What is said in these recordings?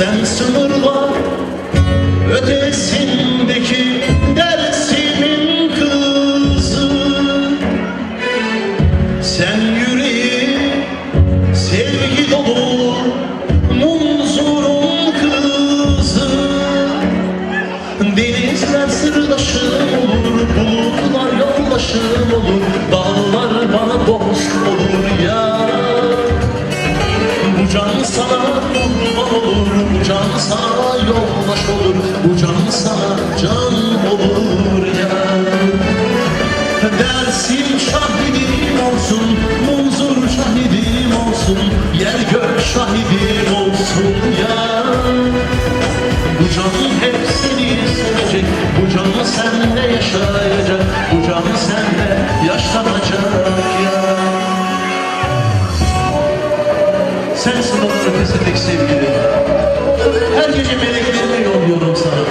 Sen sınırlar ötesindeki Dersim'in kızı. Sen yüreği sevgi dolu Munzur'un kızı. Denizler sırdaşım olur, bulutlar yoldaşım olur, dağlar bana dost olur ya. Bu can sana kurban olur, bu can sana yoldaş olur, bu can sana can olur ya. Dersim şahidim olsun, Munzur şahidim olsun, yer gök şahidim olsun ya. Bu can hep seni sevecek, bu can seninle yaşayacak, bu can seninle yaşlanacak ya. Sensin onun ötesindeki sevgili. Her gece meleklerimi yolluyorum sana,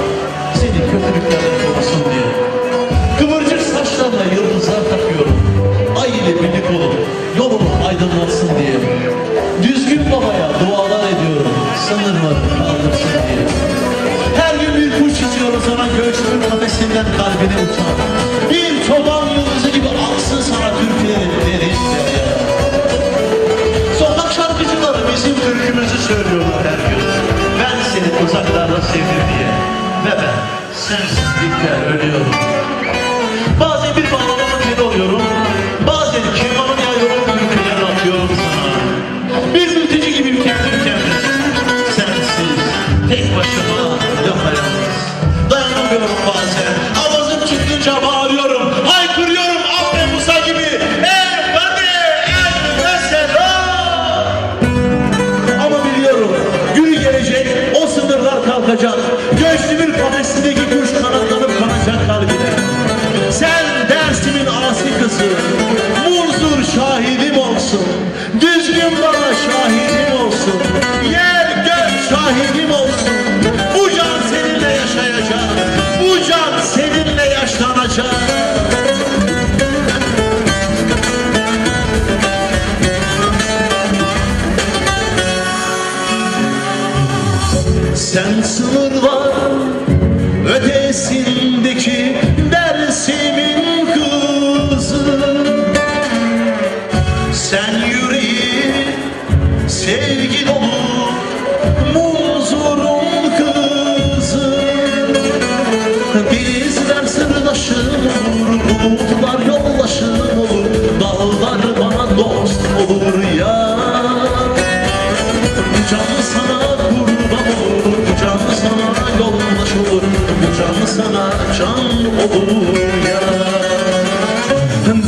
seni kötülüklerden korusun diye. Kıvırcık saçlarla yıldızlar takıyorum, ay ile birlik olup yolumu aydınlatsın diye. Düzgün babaya dualar ediyorum, sınırları kaldırsın diye. Her gün bir kuş istiyorum sana, göğsünün kafesinden kalbine uçan. Bir çoban yıldızı gibi aksın sana Türkiye'nin derin derya. Sokak şarkıcıları bizim türkümüzü söylüyorlar her gün. Ben seni uzaklarda sevdim diye ve ben sensizlikle ölüyorum. Bazen bir bağlamanın teli oluyorum, bazen kemanın yayıyorum, ülkeleri atıyorum sana. Bir mülteci gibi kendim, sensiz, tek başıma, yapayalnız. Dayanamıyorum bazen, avazım çıkınca bağırıyorum, haykırıyorum Ahmet Musa gibi. Efendi, mesela. Ama biliyorum, gün gelecek, o sınırlar kalkacak. Göğsü bir kafesindeki kuş kanatlanıp kanacak kalbine. Sen Dersim'in asi kızı, Munzur şahidim olsun, düzgün bana şahidim olsun, yer gök şahidim olsun. Bu can seninle yaşayacak, bu can seninle yaşlanacak. Sen sınırlar ötesindeki Dersim'in kızı. Sen yüreği sevgi dolu Munzur'un kızı. Denizler sırdaşım olur, bulutlar yoldaşım olur, dağlar bana dost olur ya. Bu can sana kurban olur, bu can sana yoldaş olur, bu can sana can olur ya.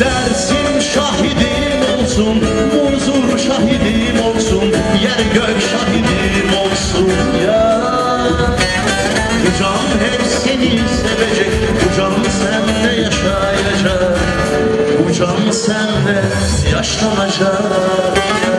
Dersim şahidim olsun, Munzur şahidim olsun, yer gök şahidim olsun ya. Bu can hep seni sevecek, bu can seninle yaşayacak, bu can seninle yaşlanacak ya.